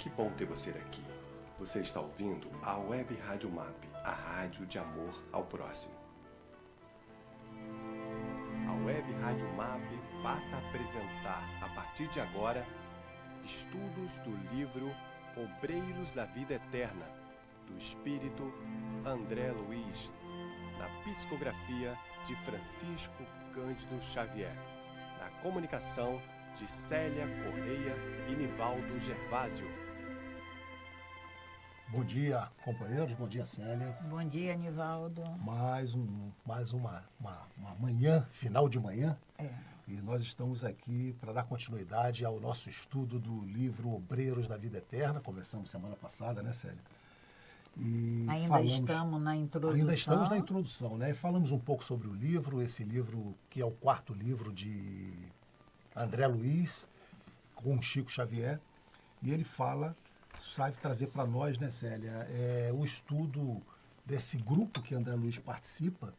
Que bom ter você aqui. Você está ouvindo a Web Rádio MAP, a rádio de amor ao próximo. A Web Rádio MAP passa a apresentar, a partir de agora, estudos do livro Obreiros da Vida Eterna, do espírito André Luiz, na psicografia de Francisco Cândido Xavier, na comunicação de Célia Correia e Nivaldo Gervásio. Bom dia, companheiros. Bom dia, Célia. Bom dia, Nivaldo. Mais uma manhã, final de manhã. E nós estamos aqui para dar continuidade ao nosso estudo do livro Obreiros da Vida Eterna. Começamos semana passada, né, Célia? E Estamos na introdução. Ainda estamos na introdução, né? E falamos um pouco sobre o livro, esse livro que é o quarto livro de André Luiz, com Chico Xavier. E ele sabe trazer para nós, né, Célia, o estudo desse grupo que André Luiz participa,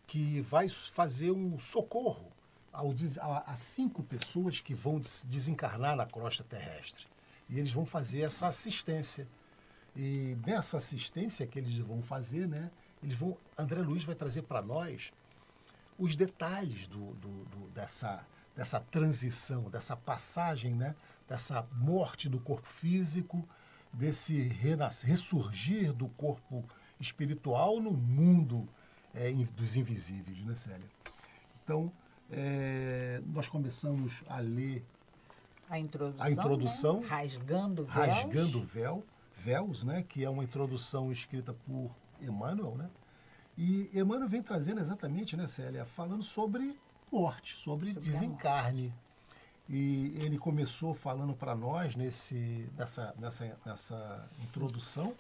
que vai fazer um socorro a 5 pessoas que vão desencarnar na crosta terrestre. E eles vão fazer essa assistência. E nessa assistência que eles vão fazer, né, André Luiz vai trazer para nós os detalhes dessa transição, dessa passagem, né, dessa morte do corpo físico, desse ressurgir do corpo espiritual no mundo dos invisíveis, né, Célia? Então, nós começamos a ler a introdução, né? Rasgando Véus, né, que é uma introdução escrita por Emmanuel, né? E Emmanuel vem trazendo exatamente, né, Célia, falando sobre morte, sobre desencarne. E ele começou falando para nós nessa introdução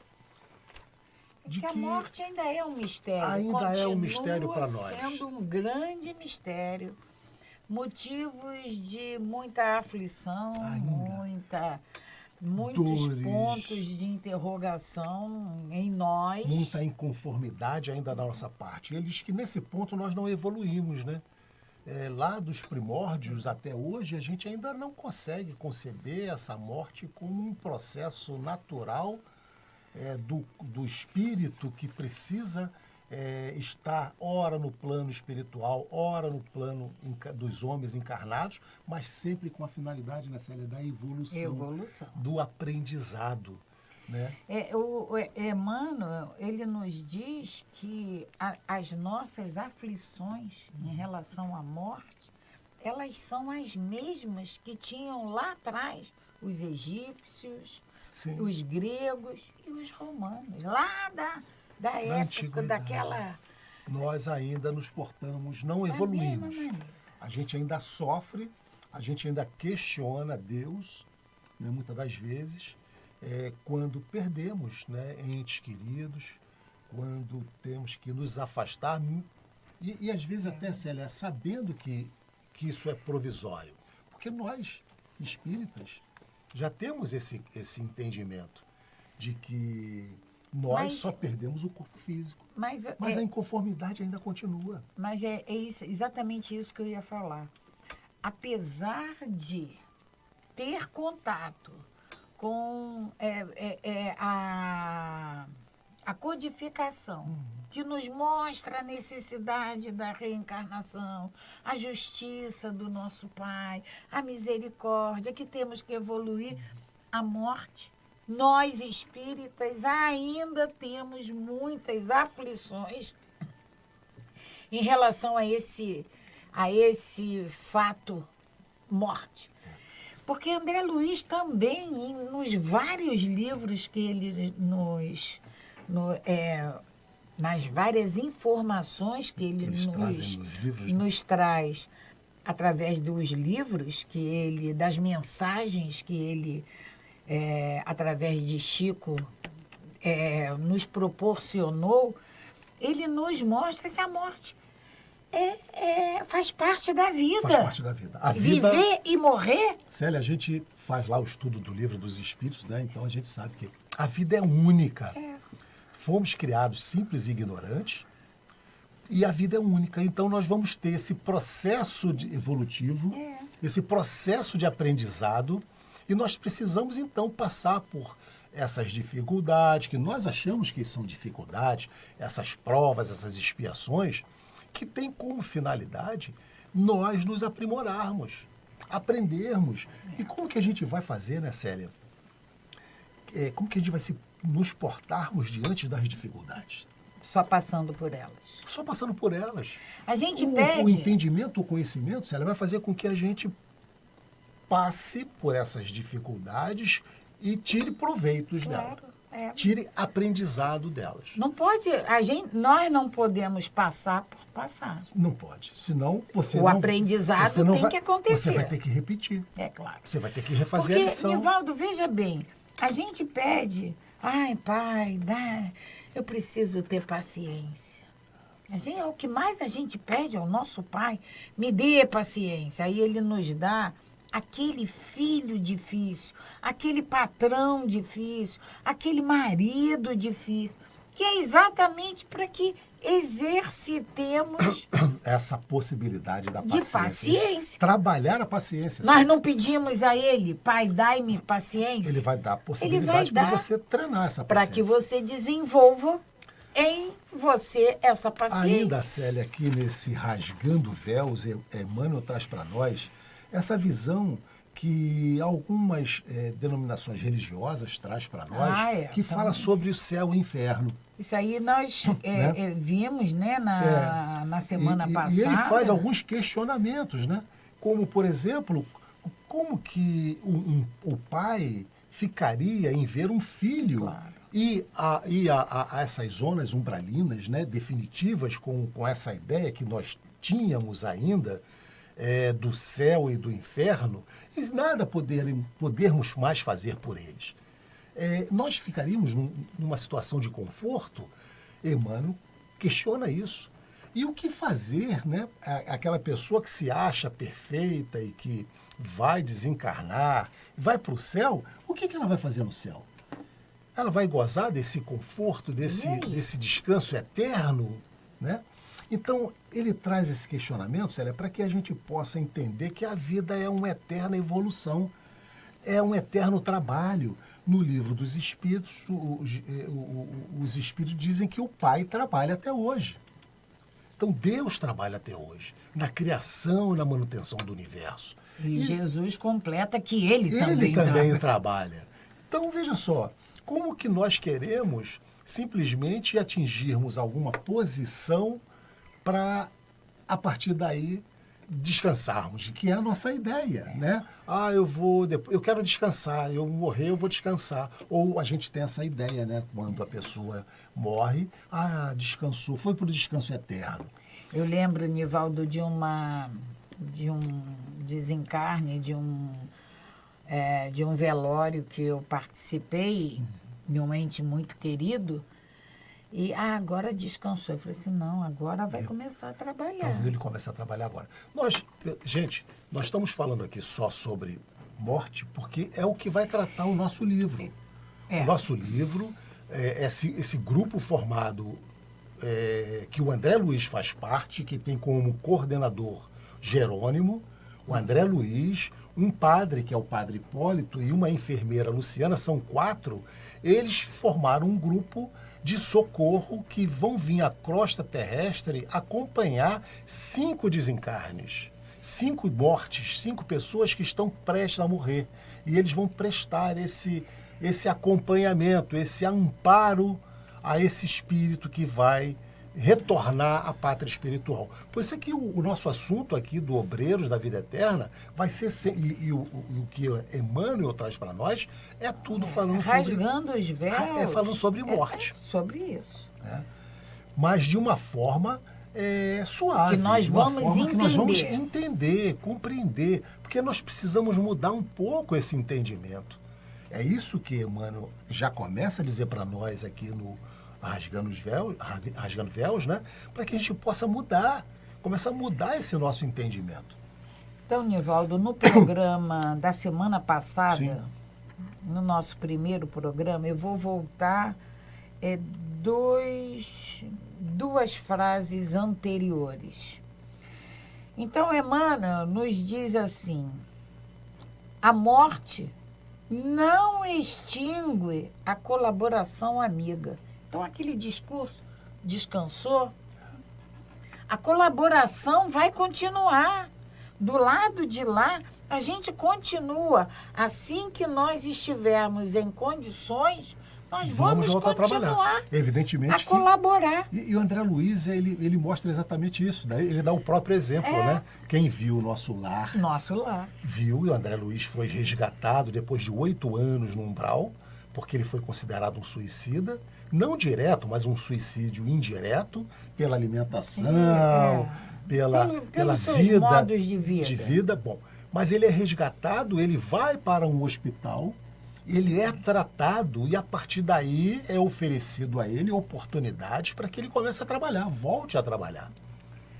de que a morte ainda é um mistério. Ainda é um mistério para nós. Sendo um grande mistério. Motivos de muita aflição, muitos dores, pontos de interrogação em nós. Muita inconformidade ainda da nossa parte. Ele diz que nesse ponto nós não evoluímos, né? Lá dos primórdios até hoje, a gente ainda não consegue conceber essa morte como um processo natural do espírito que precisa estar ora no plano espiritual, ora no plano dos homens encarnados, mas sempre com a finalidade, né, Célia, da evolução. Do aprendizado. Né? O Emmanuel, ele nos diz que as nossas aflições em relação à morte, elas são as mesmas que tinham lá atrás os egípcios, sim, os gregos e os romanos, lá da época daquela... Nós ainda nos portamos, não evoluímos. A gente ainda sofre, a gente ainda questiona Deus, né, muitas das vezes, quando perdemos, né, entes queridos, quando temos que nos afastar, e às vezes até, Célia, sabendo que isso é provisório. Porque nós, espíritas, já temos esse entendimento de que nós só perdemos o corpo físico. Mas a inconformidade ainda continua. Mas é exatamente isso que eu ia falar. Apesar de ter contato com a codificação, que nos mostra a necessidade da reencarnação, a justiça do nosso Pai, a misericórdia, que temos que evoluir, a morte. Nós, espíritas, ainda temos muitas aflições em relação a esse fato morte. Porque André Luiz também, nos vários livros que ele nas várias informações que ele nos traz através dos livros das mensagens que ele, através de Chico, nos proporcionou, ele nos mostra que a morte faz parte da vida. Faz parte da vida. Viver e morrer. Célia, a gente faz lá o estudo do livro dos Espíritos, né? Então a gente sabe que a vida é única. Fomos criados simples e ignorantes e a vida é única. Então nós vamos ter esse processo evolutivo, esse processo de aprendizado E nós precisamos, então, passar por essas dificuldades, que nós achamos que são dificuldades, essas provas, essas expiações, que tem como finalidade nós nos aprimorarmos, aprendermos. E como que a gente vai fazer, né, Célia? Como que a gente vai nos portarmos diante das dificuldades? Só passando por elas. Só passando por elas. A gente O pede... entendimento, o conhecimento, Célia, vai fazer com que a gente passe por essas dificuldades e tire proveitos delas. É. Tire aprendizado delas. Não pode, nós não podemos passar por passar. Não pode. Senão você O aprendizado tem que acontecer. Você vai ter que repetir. É claro. Você vai ter que refazer a lição. Porque, Nivaldo, veja bem, a gente pede, ai, pai, eu preciso ter paciência. O que mais a gente pede ao nosso pai, me dê paciência. Aí ele nos dá aquele filho difícil, aquele patrão difícil, aquele marido difícil, que é exatamente para que exercitemos essa possibilidade da de paciência. Trabalhar a paciência. Nós não pedimos a ele, pai, dai-me paciência. Ele vai dar a possibilidade para você treinar essa paciência. Para que você desenvolva em você essa paciência. Ainda, Célia, aqui nesse Rasgando Véus, Emmanuel traz para nós essa visão que algumas denominações religiosas traz para nós, que fala sobre o céu e o inferno. Isso aí nós vimos, né, na semana passada. E ele faz alguns questionamentos, né? Como, por exemplo, como que o pai ficaria em ver um filho e a essas zonas umbralinas, né, definitivas, com essa ideia que nós tínhamos ainda, do céu e do inferno, e nada podermos mais fazer por eles. Nós ficaríamos numa situação de conforto? Emmanuel questiona isso. E o que fazer, né? Aquela pessoa que se acha perfeita e que vai desencarnar, vai para o céu, o que ela vai fazer no céu? Ela vai gozar desse conforto, desse descanso eterno, né? Então, ele traz esse questionamento, Célia, para que a gente possa entender que a vida é uma eterna evolução, é um eterno trabalho. No livro dos Espíritos, os Espíritos dizem que o Pai trabalha até hoje. Então, Deus trabalha até hoje, na criação e na manutenção do universo. E Jesus completa que ele também trabalha. Então, veja só, como que nós queremos simplesmente atingirmos alguma posição para, a partir daí, descansarmos, que é a nossa ideia, né? Eu quero descansar, eu morrer, eu vou descansar. Ou a gente tem essa ideia, né? Quando a pessoa morre, descansou, foi para o descanso eterno. Eu lembro, Nivaldo, de um desencarne, de um velório que eu participei, de um ente muito querido. E agora descansou. Eu falei assim, não, agora vai começar a trabalhar. Então, ele começa a trabalhar agora. Nós estamos falando aqui só sobre morte, porque é o que vai tratar o nosso livro. O nosso livro, esse grupo formado, que o André Luiz faz parte, que tem como coordenador Jerônimo, o André Luiz, um padre, que é o padre Hipólito, e uma enfermeira Luciana, são 4, eles formaram um grupo de socorro que vão vir à crosta terrestre acompanhar 5 desencarnes, 5 mortes, 5 pessoas que estão prestes a morrer. E eles vão prestar esse acompanhamento, esse amparo a esse espírito que vai retornar à pátria espiritual. Por isso é que o nosso assunto aqui do Obreiros da Vida Eterna vai ser, e o que Emmanuel traz para nós, é tudo falando sobre... Rasgando os véus. Falando sobre morte. Sobre isso. Mas de uma forma suave. Que nós vamos entender. Que nós vamos entender, compreender, porque nós precisamos mudar um pouco esse entendimento. É isso que Emmanuel já começa a dizer para nós aqui no Rasgando Véus, né? Para que a gente possa começar a mudar esse nosso entendimento. Então, Nivaldo, no programa da semana passada, Sim. no nosso primeiro programa, eu vou voltar duas frases anteriores. Então, Emmanuel nos diz assim, a morte não extingue a colaboração amiga. Então, aquele discurso descansou, a colaboração vai continuar. Do lado de lá, a gente continua. Assim que nós estivermos em condições, nós vamos voltar continuar a trabalhar. Evidentemente a colaborar. E o André Luiz, ele mostra exatamente isso. Né? Ele dá o próprio exemplo, né? Quem viu o Nosso Lar, viu, e o André Luiz foi resgatado depois de 8 anos no umbral, porque ele foi considerado um suicida. Não direto, mas um suicídio indireto, pela alimentação, pela seus vida, modos de vida. Bom, mas ele é resgatado, ele vai para um hospital, ele é tratado e a partir daí é oferecido a ele oportunidades para que ele comece a trabalhar, volte a trabalhar.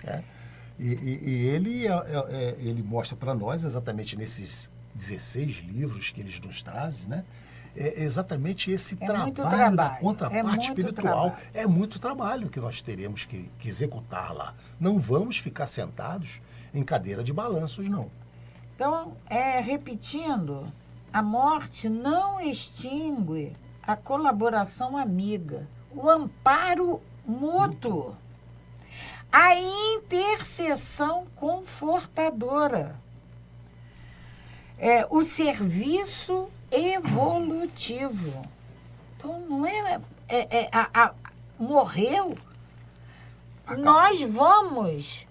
Né? E ele mostra para nós, exatamente nesses 16 livros que eles nos trazem, né? É exatamente esse trabalho da contraparte espiritual. É muito trabalho que nós teremos que executar lá. Não vamos ficar sentados em cadeira de balanços, não. Então, repetindo, a morte não extingue a colaboração amiga, o amparo mútuo, a intercessão confortadora, o serviço evolutivo. Então, não morreu. Acabou. Nós vamos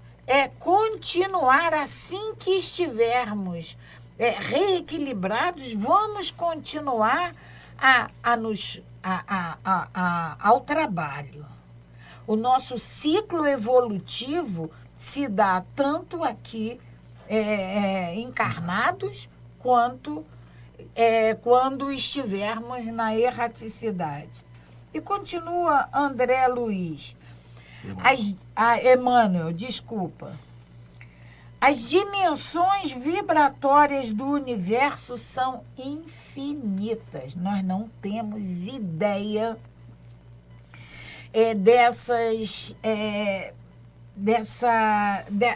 continuar assim que estivermos reequilibrados, vamos continuar ao trabalho. O nosso ciclo evolutivo se dá tanto aqui encarnados, quanto quando estivermos na erraticidade. E continua André Luiz. Emmanuel, desculpa. As dimensões vibratórias do universo são infinitas. Nós não temos ideia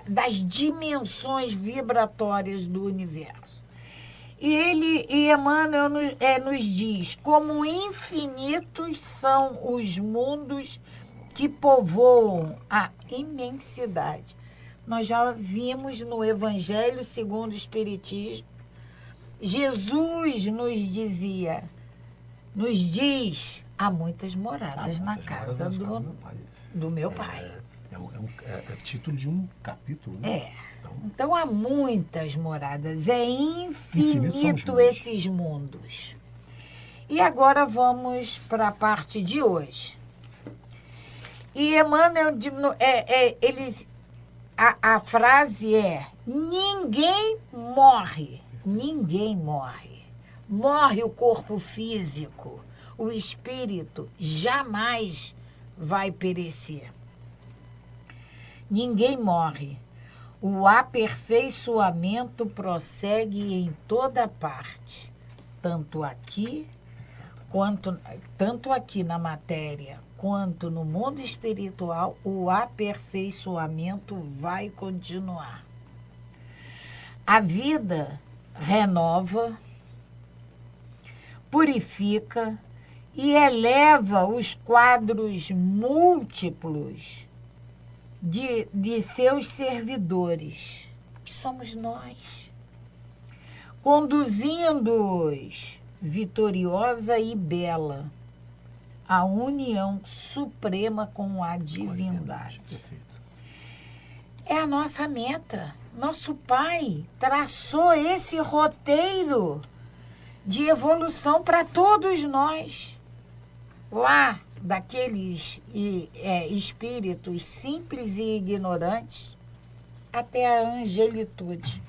das dimensões vibratórias do universo. E Emmanuel nos diz, como infinitos são os mundos que povoam a imensidade. Nós já vimos no Evangelho segundo o Espiritismo, Jesus nos diz, há muitas moradas na casa do meu Pai. É título de um capítulo, né? Então há muitas moradas, é infinito esses mundos. E agora vamos para a parte de hoje. E Emmanuel, a frase é: ninguém morre. Morre o corpo físico, o espírito jamais vai perecer. Ninguém morre. O aperfeiçoamento prossegue em toda parte, tanto aqui na matéria, quanto no mundo espiritual, o aperfeiçoamento vai continuar. A vida renova, purifica e eleva os quadros múltiplos de seus servidores, que somos nós, conduzindo-os vitoriosa e bela à união suprema com a divindade. É a nossa meta. Nosso Pai traçou esse roteiro de evolução para todos nós. Lá, daqueles espíritos simples e ignorantes, até a angelitude.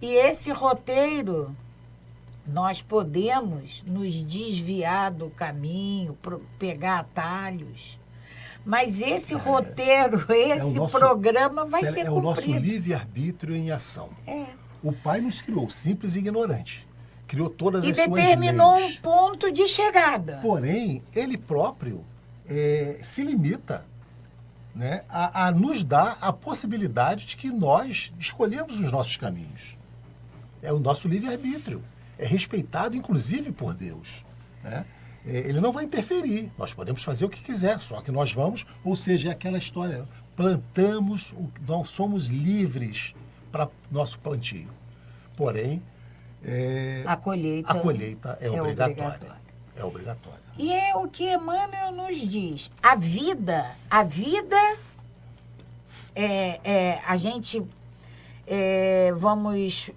E esse roteiro, nós podemos nos desviar do caminho, pegar atalhos, mas esse roteiro, programa vai ser cumprido. É o nosso livre-arbítrio em ação. O Pai nos criou simples e ignorante. Criou todas as suas leis. E determinou um ponto de chegada. Porém, ele próprio se limita, né, a nos dar a possibilidade de que nós escolhemos os nossos caminhos. É o nosso livre-arbítrio. é respeitado, inclusive, por Deus, né? Ele não vai interferir, nós podemos fazer o que quiser, só que nós vamos, ou seja, é aquela história, plantamos, nós somos livres para nosso plantio. Porém, a colheita é obrigatória. É obrigatória. E é o que Emmanuel nos diz. A vida, a gente vamos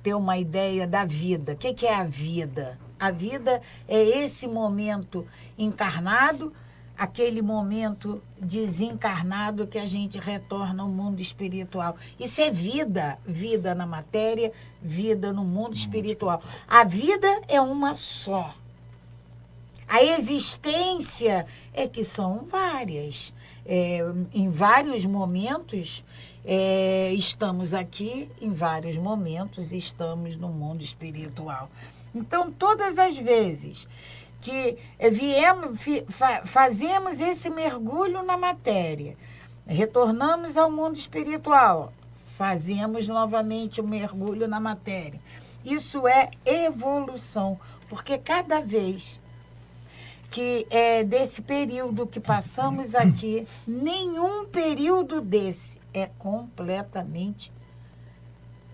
ter uma ideia da vida. O que é a vida? A vida é esse momento encarnado, aquele momento desencarnado que a gente retorna ao mundo espiritual. Isso é vida. Vida na matéria, vida no mundo espiritual. A vida é uma só. A existência é que são várias. Em vários momentos estamos aqui, em vários momentos estamos no mundo espiritual. Então, todas as vezes que fazemos esse mergulho na matéria, retornamos ao mundo espiritual, fazemos novamente o mergulho na matéria. Isso é evolução, porque cada vez que desse período que passamos aqui, nenhum período desse é completamente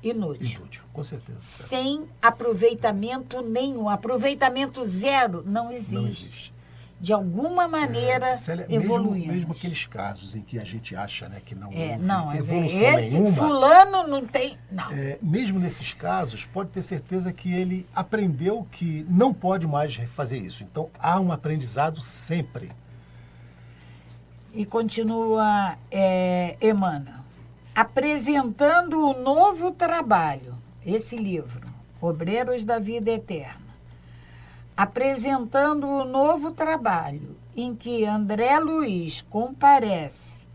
inútil. Inútil, com certeza. Sem aproveitamento nenhum. Aproveitamento zero não existe. Não existe. De alguma maneira, Célia, evoluímos. mesmo aqueles casos em que a gente acha, né, que não não, houve evolução esse nenhuma. fulano não tem... Não. Mesmo nesses casos, pode ter certeza que ele aprendeu que não pode mais fazer isso. Então, há um aprendizado sempre. E continua Emmanuel. Apresentando o novo trabalho, esse livro, Obreiros da Vida Eterna, apresentando o novo trabalho em que André Luiz comparece,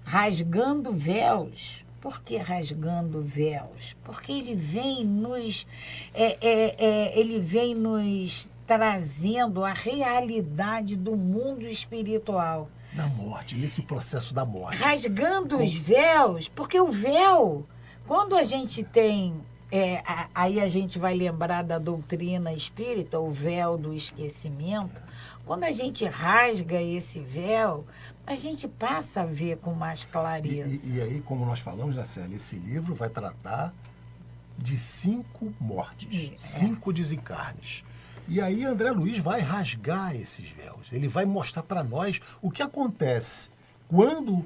rasgando véus. Por que rasgando véus? Porque ele vem nos trazendo a realidade do mundo espiritual. Da morte, nesse processo da morte. Rasgando os véus, porque o véu, quando a gente tem, aí a gente vai lembrar da doutrina espírita, o véu do esquecimento, quando a gente rasga esse véu, a gente passa a ver com mais clareza. E aí, como nós falamos, né, Célia, esse livro vai tratar de 5 mortes, 5 desencarnes. E aí André Luiz vai rasgar esses véus. Ele vai mostrar para nós o que acontece quando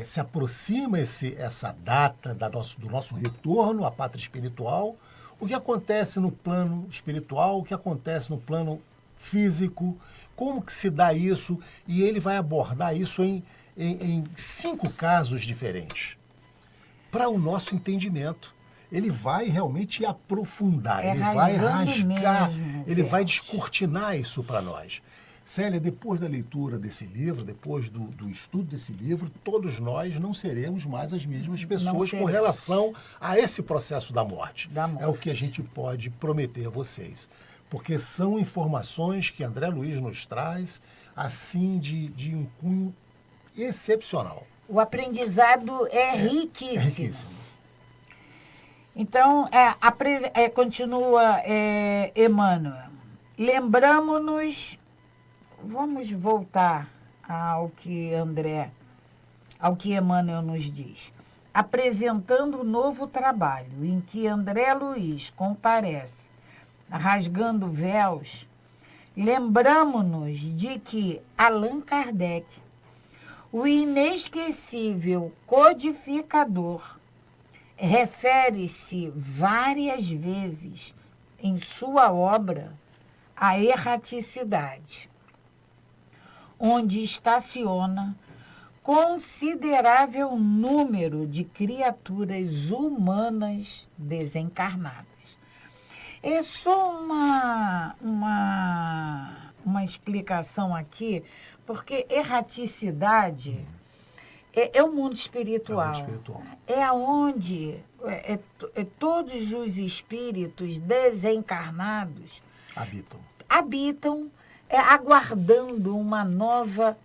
se aproxima essa data do nosso retorno à pátria espiritual, o que acontece no plano espiritual, o que acontece no plano físico, como que se dá isso, e ele vai abordar isso em 5 casos diferentes, para o nosso entendimento. Ele vai realmente aprofundar, ele vai rasgar, ele vai descortinar isso para nós. Célia, depois da leitura desse livro, depois do estudo desse livro, todos nós não seremos mais as mesmas pessoas com relação a esse processo da morte. É o que a gente pode prometer a vocês. Porque são informações que André Luiz nos traz, assim, de um cunho excepcional. O aprendizado é riquíssimo. É riquíssimo. Então, continua Emmanuel. Lembramo-nos, vamos voltar ao que Emmanuel nos diz. Apresentando o novo trabalho em que André Luiz comparece, rasgando véus, lembramo-nos de que Allan Kardec, o inesquecível codificador, refere-se várias vezes em sua obra à erraticidade, onde estaciona considerável número de criaturas humanas desencarnadas. É só uma explicação aqui, porque erraticidade é o mundo espiritual. É onde todos os espíritos desencarnados habitam, aguardando uma nova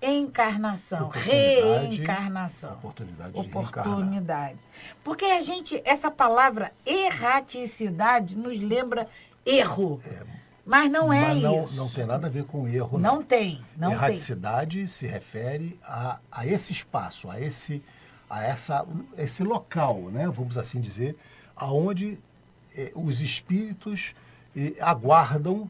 encarnação, Oportunidade, reencarnação. oportunidade de Oportunidade. Porque essa palavra erraticidade nos lembra erro. Mas não é Mas isso. não tem nada a ver com erro. Não tem. Erraticidade se refere a esse espaço, esse local, né? Vamos assim dizer, aonde os espíritos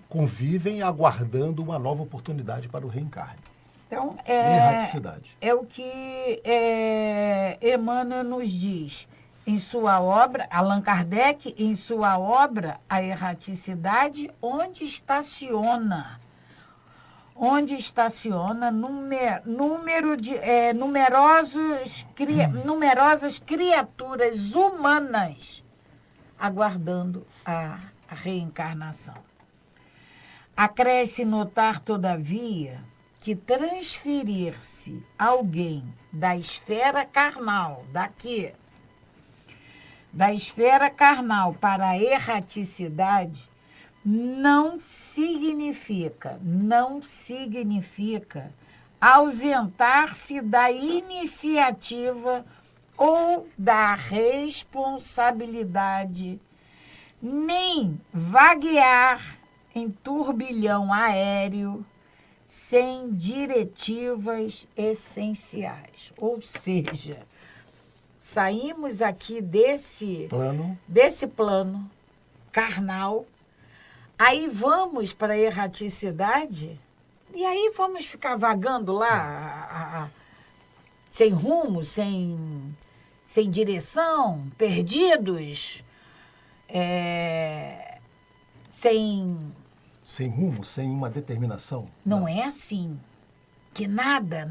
convivem aguardando uma nova oportunidade para o reencarne. Então, Erraticidade. é o que Emmanuel nos diz em sua obra, Allan Kardec, em sua obra, A Erraticidade, onde estaciona numerosas criaturas humanas aguardando a reencarnação. Acresce notar, todavia, que transferir-se alguém da esfera carnal, da esfera carnal para a erraticidade, não significa ausentar-se da iniciativa ou da responsabilidade, nem vaguear em turbilhão aéreo sem diretivas essenciais. Ou seja, saímos aqui desse plano carnal, aí vamos para a erraticidade e aí vamos ficar vagando lá sem rumo, sem direção, perdidos, sem rumo, sem uma determinação. Não é assim. Que nada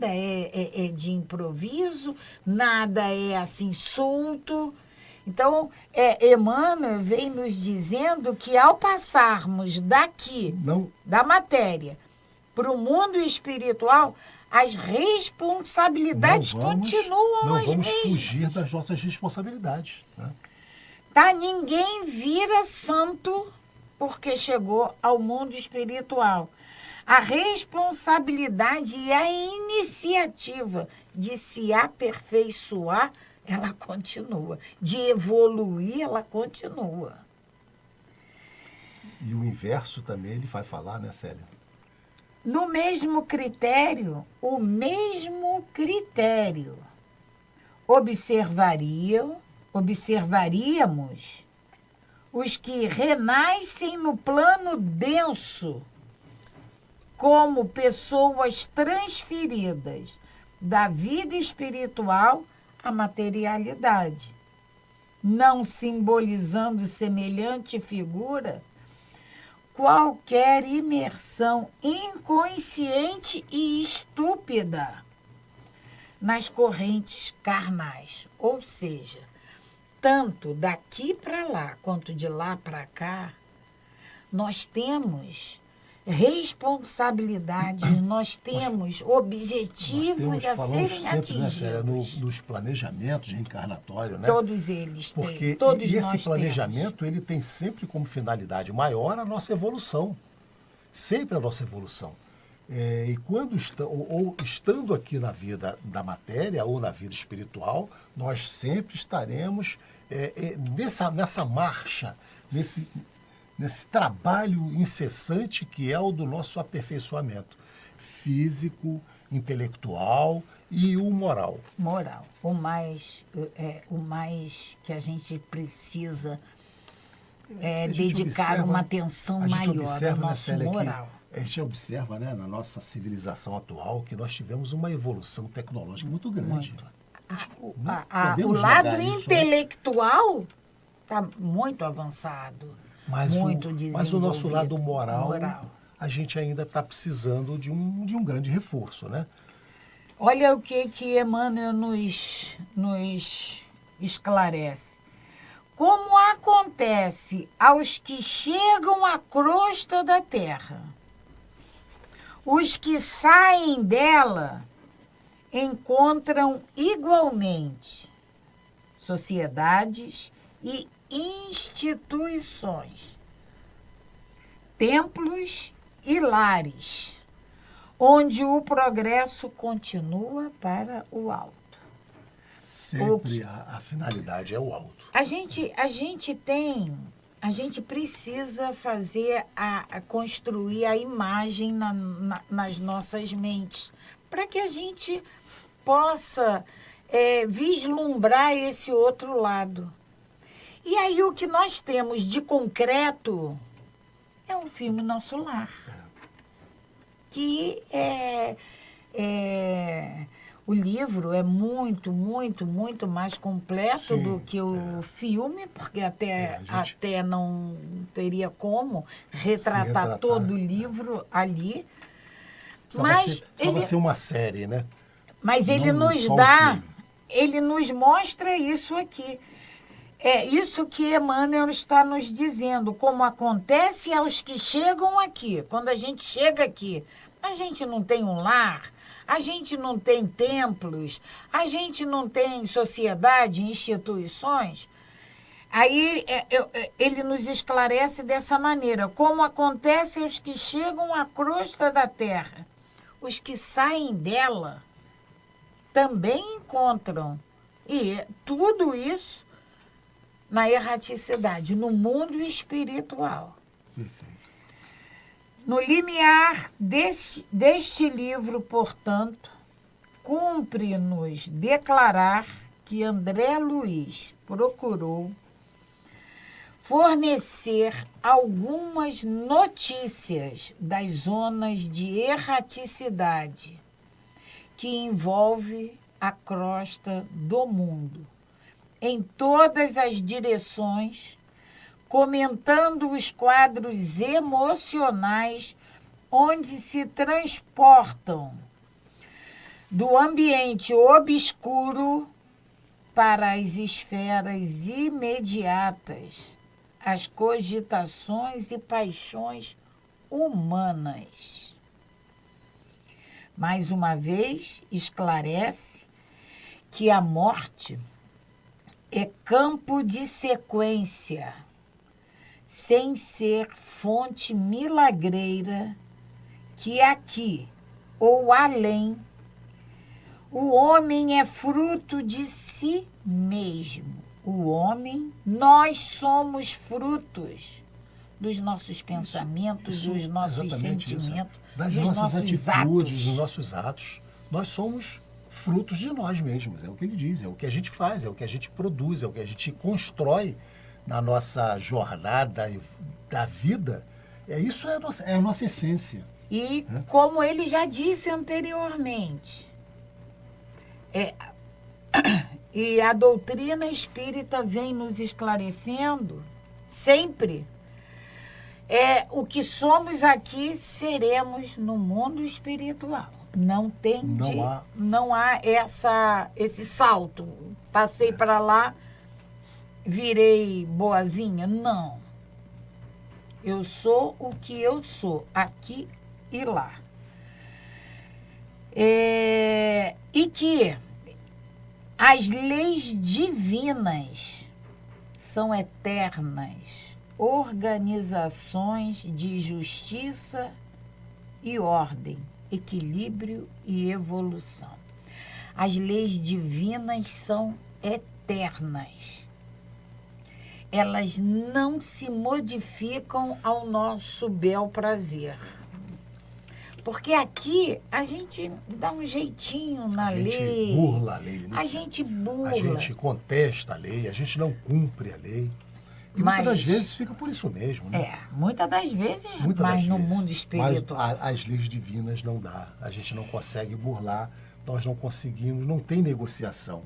é de improviso, nada é assim solto. Então, Emmanuel vem nos dizendo que ao passarmos daqui, da matéria, para o mundo espiritual, as responsabilidades continuam não as vamos mesmas. fugir das nossas responsabilidades. Né? Tá? Ninguém vira santo porque chegou ao mundo espiritual. A responsabilidade e a iniciativa de se aperfeiçoar, ela continua. De evoluir, ela continua. E o inverso também ele vai falar, né, Célia? No mesmo critério, observaríamos os que renascem no plano denso como pessoas transferidas da vida espiritual à materialidade, não simbolizando semelhante figura qualquer imersão inconsciente e estúpida nas correntes carnais. Ou seja, tanto daqui para lá quanto de lá para cá, nós temos responsabilidade, nós temos objetivos a serem atingidos. Né, nos planejamentos reencarnatórios, né? Todos eles têm. Porque todos esse nós planejamento temos. ele tem sempre como finalidade maior a nossa evolução. Sempre a nossa evolução. E quando estando aqui na vida da matéria ou na vida espiritual, nós sempre estaremos nessa marcha, nesse trabalho incessante que é o do nosso aperfeiçoamento físico, intelectual e o moral. Moral. O mais que a gente precisa dedicar uma atenção maior ao nosso moral. A gente observa, né, na nossa civilização atual que nós tivemos uma evolução tecnológica muito grande. O lado intelectual está muito avançado. Mas o nosso lado moral, a gente ainda está precisando de um grande reforço, né? Olha o que Emmanuel nos esclarece. Como acontece aos que chegam à crosta da terra, os que saem dela encontram igualmente sociedades e instituições, templos e lares, onde o progresso continua para o alto. Sempre a finalidade é o alto. A gente precisa fazer, construir a imagem nas nossas mentes, para que a gente possa vislumbrar esse outro lado. E aí o que nós temos de concreto é um filme Nosso Lar, que o livro é muito, muito, muito mais completo do que o filme, porque até não teria como retratar todo o livro ali. Mas vai ser uma série, né? Mas ele nos mostra isso aqui. É isso que Emmanuel está nos dizendo, como acontece aos que chegam aqui. Quando a gente chega aqui, a gente não tem um lar, a gente não tem templos, a gente não tem sociedade, instituições. Aí ele nos esclarece dessa maneira, como acontece aos que chegam à crosta da terra. Os que saem dela também encontram. E tudo isso na erraticidade, no mundo espiritual. Perfeito. No limiar deste livro, portanto, cumpre-nos declarar que André Luiz procurou fornecer algumas notícias das zonas de erraticidade que envolve a crosta do mundo, em todas as direções, comentando os quadros emocionais onde se transportam do ambiente obscuro para as esferas imediatas, as cogitações e paixões humanas. Mais uma vez, esclarece que a morte é campo de sequência, sem ser fonte milagreira que aqui ou além o homem é fruto de si mesmo. O homem, nós somos frutos dos nossos pensamentos, dos nossos sentimentos, das dos nossas nossos atitudes, atos. dos nossos atos. Nós somos frutos de nós mesmos, é o que ele diz, é o que a gente faz, é o que a gente produz, é o que a gente constrói na nossa jornada da vida. Isso é a nossa essência. E como ele já disse anteriormente, e a doutrina espírita vem nos esclarecendo sempre, o que somos aqui seremos no mundo espiritual. Não há esse salto. Passei para lá, virei boazinha. Não. Eu sou o que eu sou, aqui e lá. E que as leis divinas são eternas, organizações de justiça e ordem, equilíbrio e evolução. As leis divinas são eternas. Elas não se modificam ao nosso bel prazer. Porque aqui a gente dá um jeitinho na lei. A gente burla a lei. Né? A gente burla. A gente contesta a lei, a gente não cumpre a lei. E muitas das vezes fica por isso mesmo, né? Muitas das vezes, mas no mundo espiritual. Mas as leis divinas não dá. A gente não consegue burlar, nós não conseguimos, não tem negociação.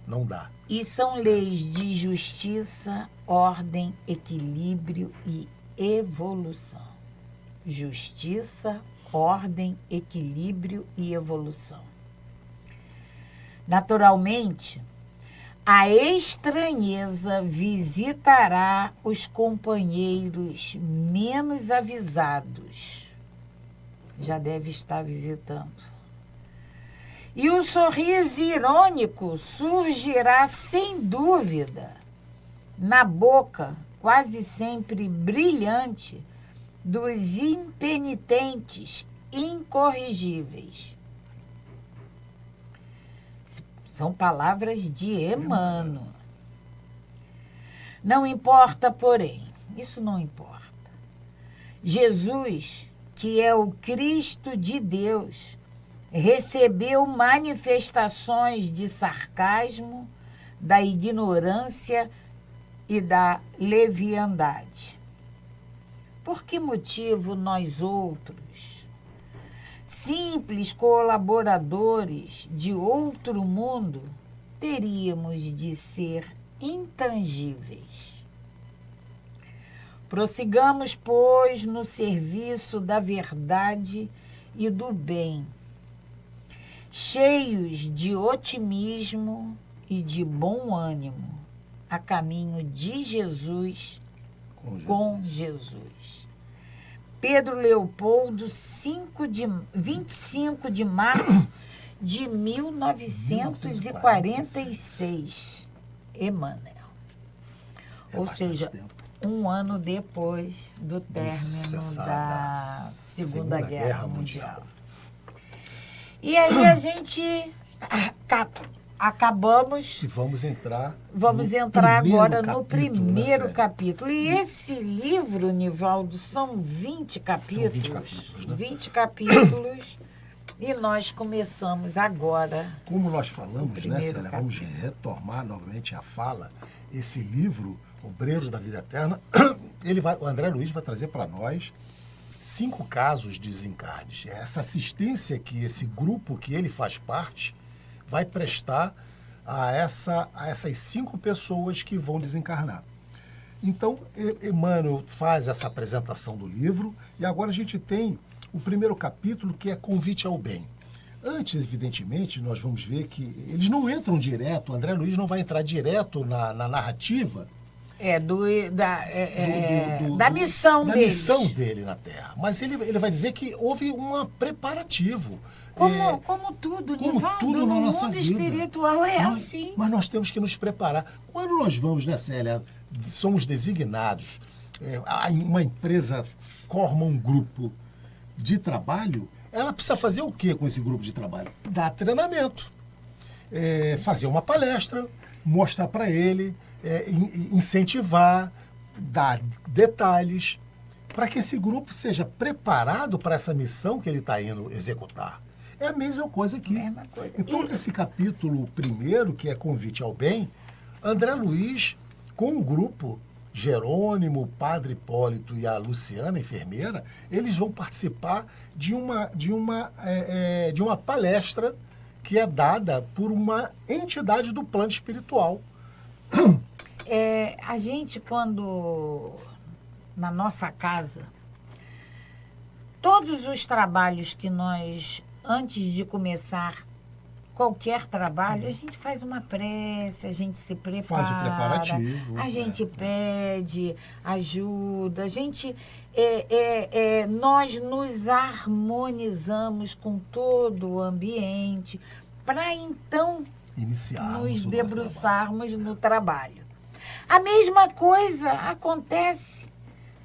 Não dá. E são leis de justiça, ordem, equilíbrio e evolução. Justiça, ordem, equilíbrio e evolução. Naturalmente, a estranheza visitará os companheiros menos avisados. Já deve estar visitando. E o sorriso irônico surgirá sem dúvida na boca, quase sempre brilhante, dos impenitentes incorrigíveis. São palavras de Emmanuel. Não importa, porém, isso não importa. Jesus, que é o Cristo de Deus, recebeu manifestações de sarcasmo, da ignorância e da leviandade. Por que motivo nós outros, simples colaboradores de outro mundo, teríamos de ser intangíveis? Prossigamos, pois, no serviço da verdade e do bem, cheios de otimismo e de bom ânimo, a caminho de Jesus, com Jesus. Pedro Leopoldo, 25 de março de 1946. Emmanuel. Ou seja, um ano depois do término da Segunda Guerra Mundial. E aí a gente acabamos... E vamos entrar agora no primeiro capítulo. E esse livro, Nivaldo, são 20 capítulos. São 20 capítulos, né? 20 capítulos. E nós começamos agora. Como nós falamos, né, Célia? Vamos retomar novamente a fala. Esse livro, Obreiros da Vida Eterna, o André Luiz vai trazer para nós 5 casos de desencarnes. Essa assistência que esse grupo que ele faz parte vai prestar a essas 5 pessoas que vão desencarnar. Então, Emmanuel faz essa apresentação do livro e agora a gente tem o primeiro capítulo, que é Convite ao Bem. Antes, evidentemente, nós vamos ver que eles não entram direto, o André Luiz não vai entrar direto na narrativa da missão deles. Da missão dele na Terra. Mas ele vai dizer que houve um preparativo. Como tudo, Nivaldo, tudo na nossa mundo vida. Espiritual assim. Mas nós temos que nos preparar. Quando nós vamos, né, Célia, somos designados, uma empresa forma um grupo de trabalho, ela precisa fazer o quê com esse grupo de trabalho? Dar treinamento, fazer uma palestra, mostrar para ele, incentivar, dar detalhes, para que esse grupo seja preparado para essa missão que ele está indo executar. É a mesma coisa aqui. Então, nesse capítulo primeiro, que é Convite ao Bem, André Luiz, com um grupo, Jerônimo, o Padre Hipólito e a Luciana, enfermeira, eles vão participar de uma palestra que é dada por uma entidade do plano espiritual. A gente, quando, na nossa casa, todos os trabalhos que nós, antes de começar qualquer trabalho, a gente faz uma prece, a gente se prepara. Faz o preparativo. A gente pede ajuda, a gente... nós nos harmonizamos com todo o ambiente para, então, nos debruçarmos no trabalho. A mesma coisa acontece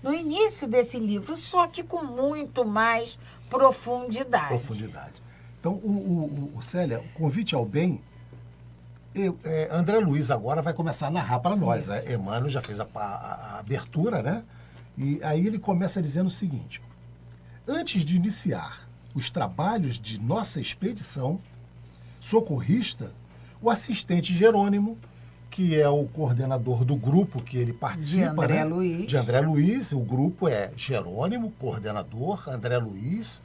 no início desse livro, só que com muito mais profundidade. Então, Célia, o Convite ao Bem, André Luiz agora vai começar a narrar para nós. Emmanuel já fez a abertura, né? E aí ele começa dizendo o seguinte: antes de iniciar os trabalhos de nossa expedição socorrista, o assistente Jerônimo, que é o coordenador do grupo que ele participa, de André Luiz, o grupo é Jerônimo, coordenador, André Luiz,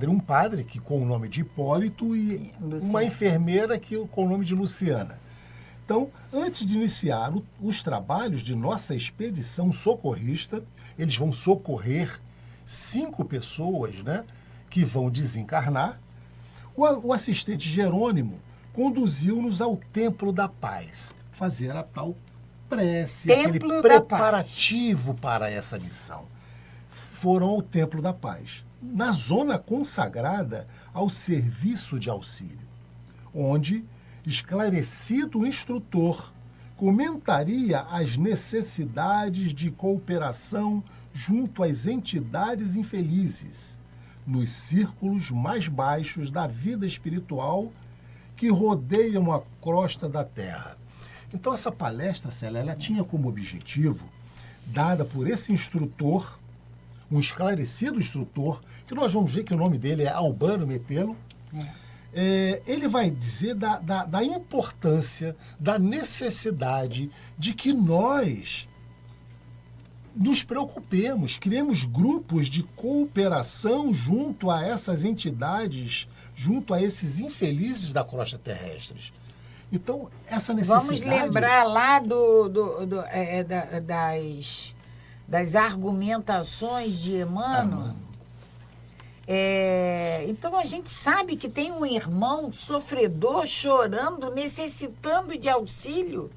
um padre que com o nome de Hipólito e uma enfermeira com o nome de Luciana. Então, antes de iniciar os trabalhos de nossa expedição socorrista, eles vão socorrer 5 pessoas, né, que vão desencarnar. O assistente Jerônimo conduziu-nos ao Templo da Paz, fazer a tal prece, aquele preparativo para essa missão. Foram ao Templo da Paz, na zona consagrada ao serviço de auxílio, onde esclarecido instrutor comentaria as necessidades de cooperação junto às entidades infelizes, nos círculos mais baixos da vida espiritual que rodeiam a crosta da Terra. Então, essa palestra, Célia, ela tinha como objetivo, dada por esse instrutor, um esclarecido instrutor, que nós vamos ver que o nome dele é Albano Metelo. Ele vai dizer da importância, da necessidade de que nós nos preocupemos, criemos grupos de cooperação junto a essas entidades, junto a esses infelizes da crosta terrestre. Então, essa necessidade... Vamos lembrar lá das argumentações de Emmanuel. Então, a gente sabe que tem um irmão sofredor, chorando, necessitando de auxílio,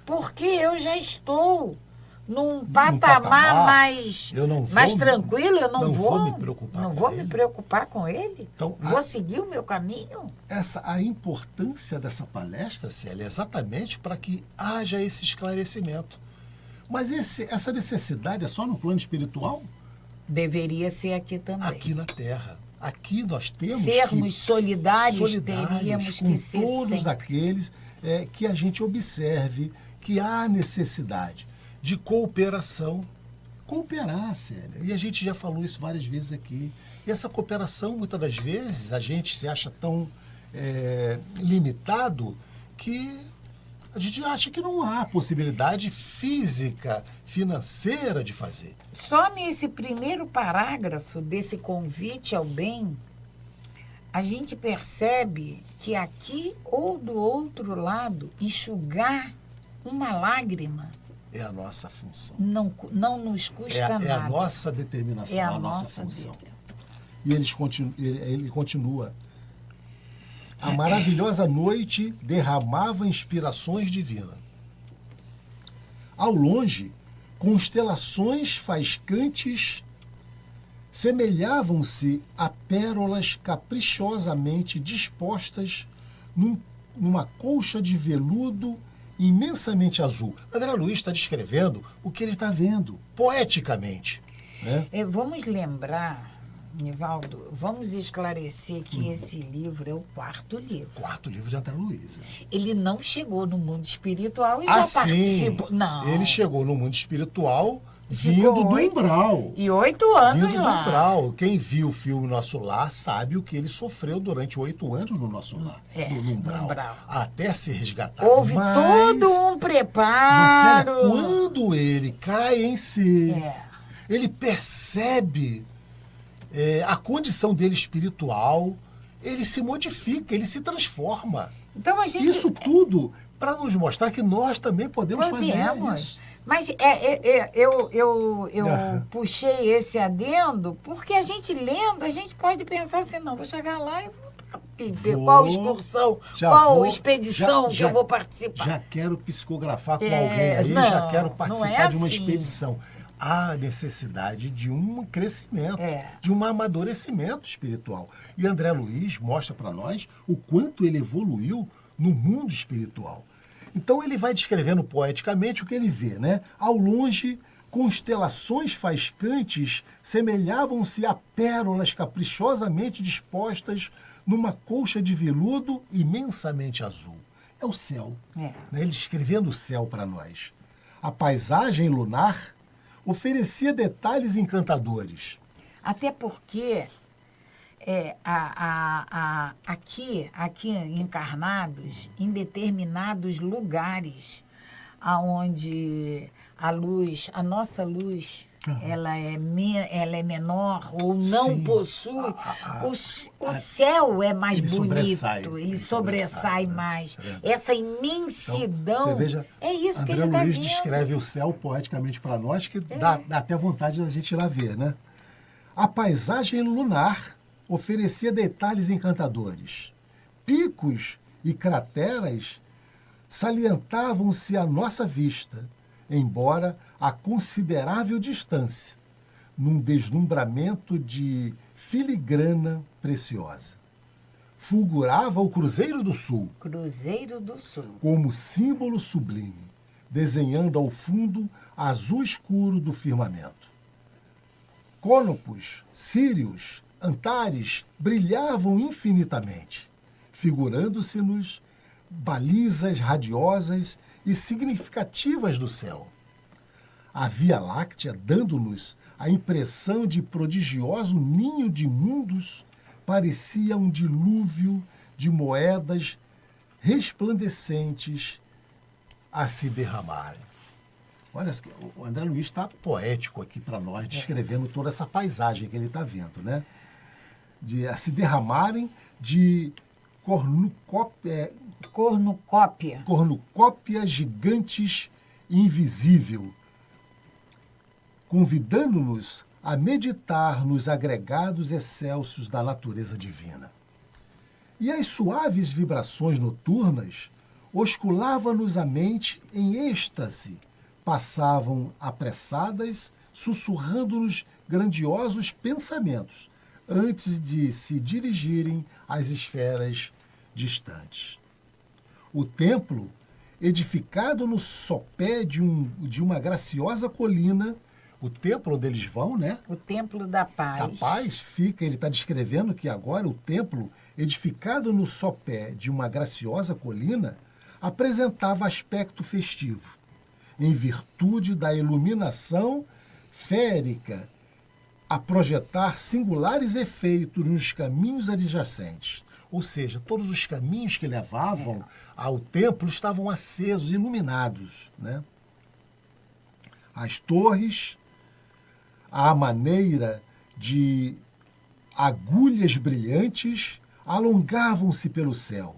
porque eu já estou num patamar mais tranquilo, eu não vou me preocupar com ele. Então, vou seguir o meu caminho. A importância dessa palestra, Célia, é exatamente para que haja esse esclarecimento. Mas essa necessidade é só no plano espiritual? Deveria ser aqui também. Aqui na Terra. Aqui nós temos sermos solidários, teríamos com que ser todos sempre. Aqueles que a gente observe que há necessidade de cooperação. Cooperar, Célia. E a gente já falou isso várias vezes aqui. E essa cooperação, muitas das vezes, a gente se acha tão limitado que a gente acha que não há possibilidade física, financeira de fazer. Só nesse primeiro parágrafo desse convite ao bem, a gente percebe que aqui ou do outro lado, enxugar uma lágrima é a nossa função. Não nos custa nada. É a nossa determinação, a nossa função. E ele continua. A maravilhosa noite derramava inspirações divinas. Ao longe, constelações faiscantes semelhavam-se a pérolas caprichosamente dispostas numa colcha de veludo imensamente azul. André Luiz está descrevendo o que ele está vendo, poeticamente. Né? Vamos lembrar, Nivaldo, vamos esclarecer que esse livro é o quarto livro. Quarto livro de André Luiz. Ele não chegou no mundo espiritual e já participou. Não. Ele chegou no mundo espiritual vindo do umbral. E 8 anos vindo lá. Do umbral. Quem viu o filme Nosso Lar sabe o que ele sofreu durante 8 anos no Nosso Lar. No umbral. Até ser resgatado. Houve todo um preparo. Mas, quando ele cai em si, ele percebe a condição dele espiritual, ele se modifica, ele se transforma. Então, isso tudo para nos mostrar que nós também podemos fazer isso. Mas eu puxei esse adendo porque a gente lendo, a gente pode pensar assim, não, vou chegar lá e qual excursão, qual expedição que eu vou participar. Já quero psicografar com alguém aí, já quero participar de uma expedição. Há necessidade de um crescimento, de um amadurecimento espiritual. E André Luiz mostra para nós o quanto ele evoluiu no mundo espiritual. Então ele vai descrevendo poeticamente o que ele vê, né? Ao longe, constelações faiscantes semelhavam-se a pérolas caprichosamente dispostas numa colcha de veludo imensamente azul. É o céu. Né? Ele descrevendo o céu para nós. A paisagem lunar oferecia detalhes encantadores. Até porque aqui encarnados, em determinados lugares, onde a nossa luz, ela é menor ou não possui, o céu é mais bonito, ele sobressai mais. Essa imensidão, então, você veja, é isso que ele está vendo. André Luiz descreve o céu poeticamente para nós, que dá até vontade da gente ir lá ver, né? A paisagem lunar oferecia detalhes encantadores. Picos e crateras salientavam-se à nossa vista, embora a considerável distância, num deslumbramento de filigrana preciosa. Fulgurava o Cruzeiro do Sul. Cruzeiro do Sul. Como símbolo sublime, desenhando ao fundo azul escuro do firmamento. Cônopos, Sírios, Antares brilhavam infinitamente, figurando-se-nos balizas radiosas e significativas do céu. A Via Láctea, dando-nos a impressão de prodigioso ninho de mundos, parecia um dilúvio de moedas resplandecentes a se derramarem. Olha, o André Luiz está poético aqui para nós, descrevendo toda essa paisagem que ele está vendo, né? A se derramarem de cornucópia gigantes invisível, convidando-nos a meditar nos agregados excelsos da natureza divina. E as suaves vibrações noturnas osculavam-nos a mente em êxtase, passavam apressadas, sussurrando-nos grandiosos pensamentos, antes de se dirigirem às esferas distantes. O templo, edificado no sopé de uma graciosa colina, o templo onde eles vão, né? O Templo da Paz. Da Paz fica, ele está descrevendo que agora o templo, edificado no sopé de uma graciosa colina, apresentava aspecto festivo, em virtude da iluminação férica a projetar singulares efeitos nos caminhos adjacentes. Ou seja, todos os caminhos que levavam ao templo estavam acesos, iluminados, né? As torres, à maneira de agulhas brilhantes, alongavam-se pelo céu,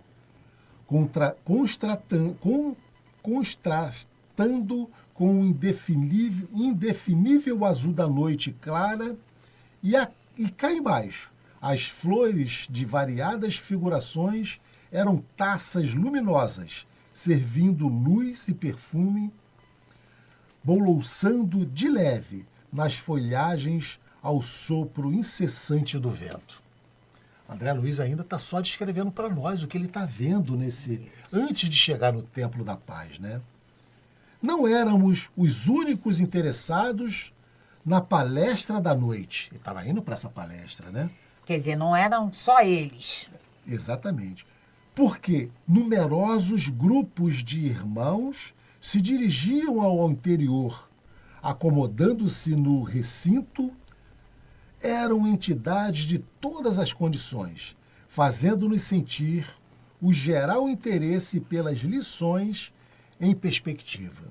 contrastando com o indefinível azul da noite clara, e cá embaixo, as flores de variadas figurações eram taças luminosas, servindo luz e perfume, boulouçando de leve nas folhagens ao sopro incessante do vento. André Luiz ainda está só descrevendo para nós o que ele está vendo antes de chegar no Templo da Paz, né? Não éramos os únicos interessados na palestra da noite. Ele estava indo para essa palestra, né? Quer dizer, não eram só eles. Exatamente. Porque numerosos grupos de irmãos se dirigiam ao interior, acomodando-se no recinto. Eram entidades de todas as condições, fazendo-nos sentir o geral interesse pelas lições em perspectiva.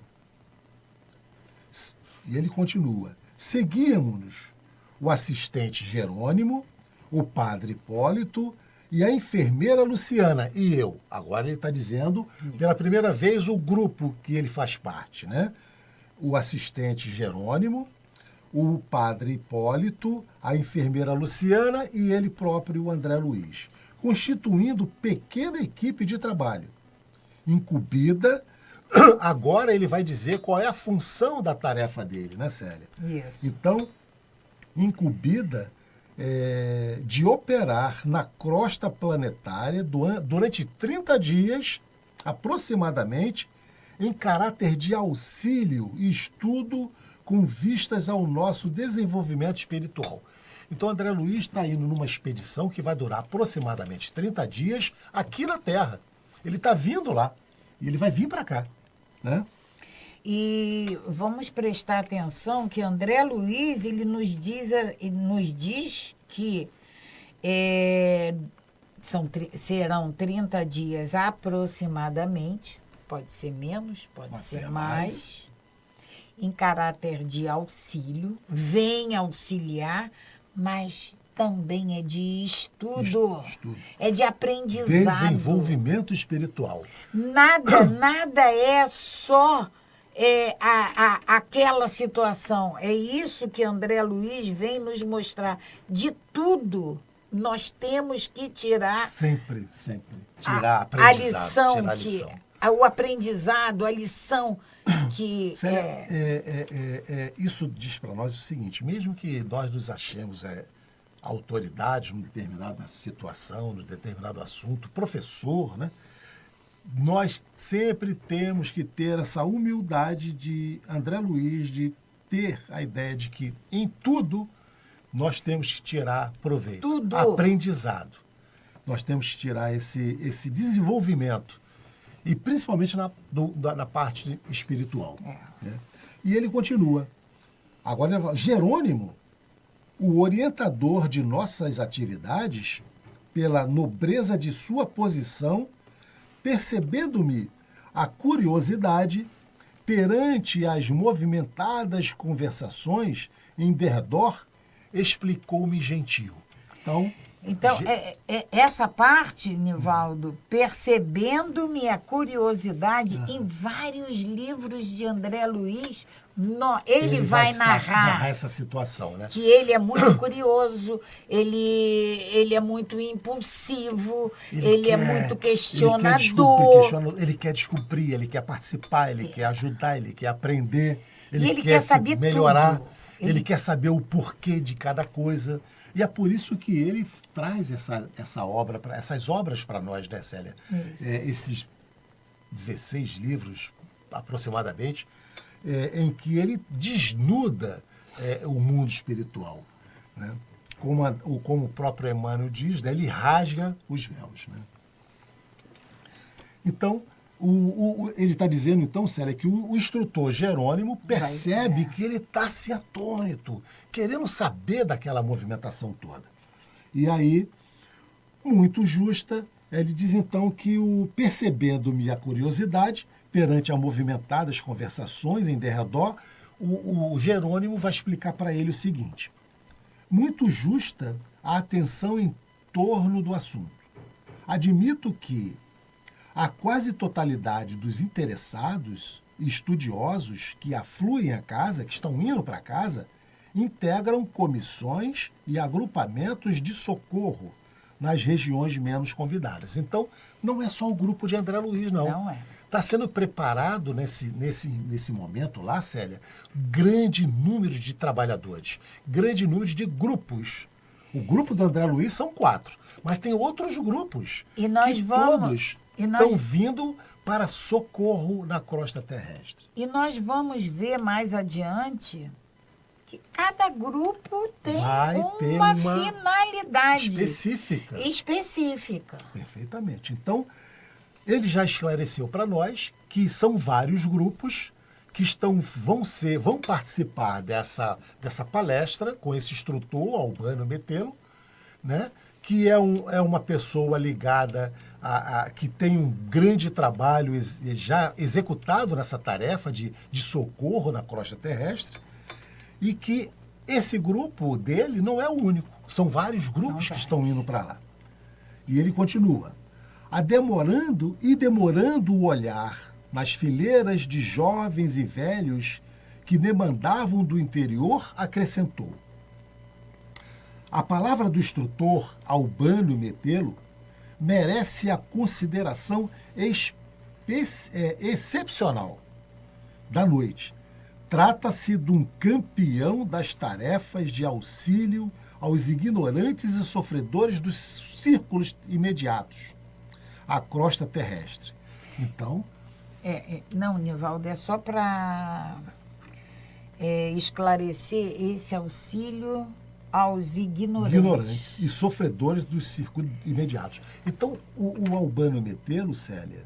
E ele continua. Seguíamos-nos o assistente Jerônimo, o padre Hipólito e a enfermeira Luciana. E eu. Agora ele está dizendo, pela primeira vez, o grupo que ele faz parte, né? O assistente Jerônimo, o padre Hipólito, a enfermeira Luciana e ele próprio, o André Luiz, constituindo pequena equipe de trabalho, incumbida. Agora ele vai dizer qual é a função da tarefa dele, né, Célia? Isso. Então, incumbida de operar na crosta planetária durante 30 dias, aproximadamente, em caráter de auxílio e estudo com vistas ao nosso desenvolvimento espiritual. Então, André Luiz está indo numa expedição que vai durar aproximadamente 30 dias aqui na Terra. Ele está vindo lá e ele vai vir para cá, né? E vamos prestar atenção que André Luiz ele nos diz que serão 30 dias aproximadamente, pode ser menos, pode ser mais, em caráter de auxílio, vem auxiliar, mas também é de estudo. É de aprendizado. Desenvolvimento espiritual. Nada é só aquela situação. É isso que André Luiz vem nos mostrar. De tudo, nós temos que tirar... Sempre. Tirar aprendizado. A lição. O aprendizado, a lição que... Isso diz para nós o seguinte, mesmo que nós nos achemos autoridades numa determinada situação, num determinado assunto, professor, né? Nós sempre temos que ter essa humildade de André Luiz, de ter a ideia de que em tudo nós temos que tirar proveito. Tudo. Aprendizado. Nós temos que tirar esse desenvolvimento. E principalmente na parte espiritual. Né? E ele continua. Agora, Jerônimo, o orientador de nossas atividades, pela nobreza de sua posição, percebendo-me a curiosidade perante as movimentadas conversações em derredor, explicou-me gentil. Então, essa parte, Nivaldo, percebendo-me a curiosidade, em vários livros de André Luiz, ele vai narrar essa situação, né? Que ele é muito curioso, ele é muito impulsivo, ele é muito questionador. Ele quer descobrir, ele quer participar, ele quer ajudar, ele quer aprender, ele quer saber melhorar, tudo. Ele quer saber o porquê de cada coisa. E é por isso que ele traz essas obras para nós, né, Célia? Esses 16 livros, aproximadamente, em que ele desnuda o mundo espiritual. Né? Como o próprio Emmanuel diz, né? Ele rasga os véus. Né? Então, ele está dizendo, então, Célia, que o instrutor Jerônimo percebe que ele está assim atônito, querendo saber daquela movimentação toda. E aí, muito justa, ele diz então que, percebendo-me a curiosidade, perante a movimentadas conversações em derredor, o Jerônimo vai explicar para ele o seguinte: muito justa a atenção em torno do assunto. Admito que a quase totalidade dos interessados e estudiosos que afluem à casa, que estão indo para casa, integram comissões e agrupamentos de socorro nas regiões menos convidadas. Então, não é só o grupo de André Luiz, não. Não é. Está sendo preparado nesse momento lá, Célia, grande número de trabalhadores, grande número de grupos. O grupo do André Luiz são 4, mas tem outros grupos e nós todos estão vindo para socorro na crosta terrestre. E nós vamos ver mais adiante que cada grupo tem uma finalidade específica. Perfeitamente. Então, ele já esclareceu para nós que são vários grupos que vão participar dessa palestra com esse instrutor, Albano Metelo, né? Que é uma pessoa ligada que tem um grande trabalho já executado nessa tarefa de socorro na crosta terrestre, e que esse grupo dele não é o único, são vários grupos que estão indo para lá. E ele continua: demorando o olhar nas fileiras de jovens e velhos que demandavam do interior, acrescentou: a palavra do instrutor Albano Metelo merece a consideração excepcional da noite. Trata-se de um campeão das tarefas de auxílio aos ignorantes e sofredores dos círculos imediatos, a crosta terrestre. Então... Não, Nivaldo, é só para esclarecer esse auxílio aos ignorantes e sofredores dos círculos imediatos. Então, o Albano Metelo, Célia,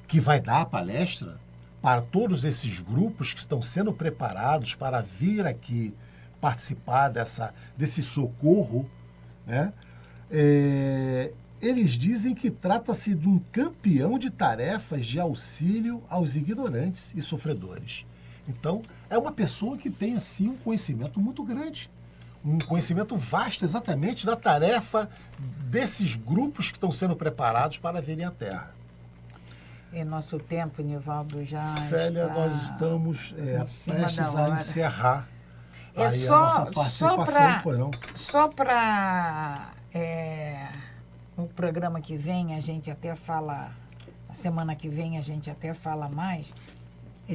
que vai dar a palestra para todos esses grupos que estão sendo preparados para vir aqui participar desse socorro, né? Eles dizem que trata-se de um campeão de tarefas de auxílio aos ignorantes e sofredores. Então, é uma pessoa que tem, assim, um conhecimento muito grande, um conhecimento vasto exatamente da tarefa desses grupos que estão sendo preparados para virem à Terra. Em nosso tempo, Nivaldo, já Célia, está nós estamos prestes a encerrar a nossa participação. Só para no programa que vem, a gente até fala, a semana que vem a gente até fala mais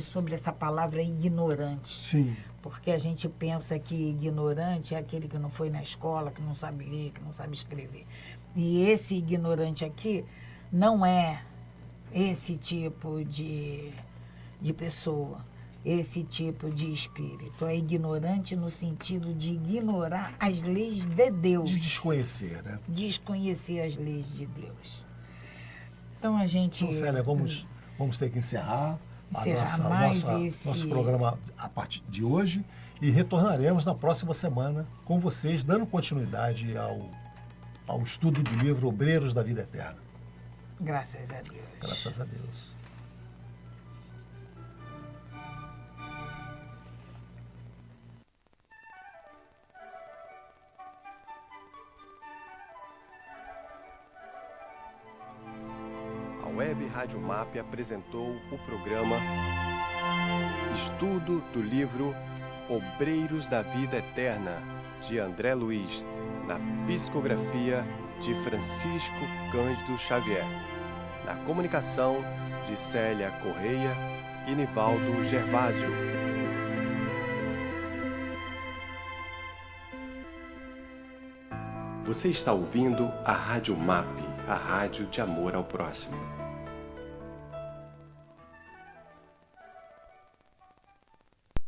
sobre essa palavra ignorante. Sim. Porque a gente pensa que ignorante é aquele que não foi na escola, que não sabe ler, que não sabe escrever. E esse ignorante aqui não é esse tipo de pessoa. esse tipo de espírito. É ignorante no sentido de ignorar as leis de Deus. De desconhecer, né? Desconhecer as leis de Deus. Então a gente... Então, Célia, vamos ter que encerrar nosso programa a partir de hoje e retornaremos na próxima semana com vocês, dando continuidade ao estudo do livro Obreiros da Vida Eterna. Graças a Deus. Graças a Deus. A Web Rádio MAP apresentou o programa Estudo do livro Obreiros da Vida Eterna, de André Luiz, na psicografia de Francisco Cândido Xavier, na comunicação de Célia Correia e Nivaldo Gervásio. Você está ouvindo a Rádio MAP, a rádio de amor ao próximo.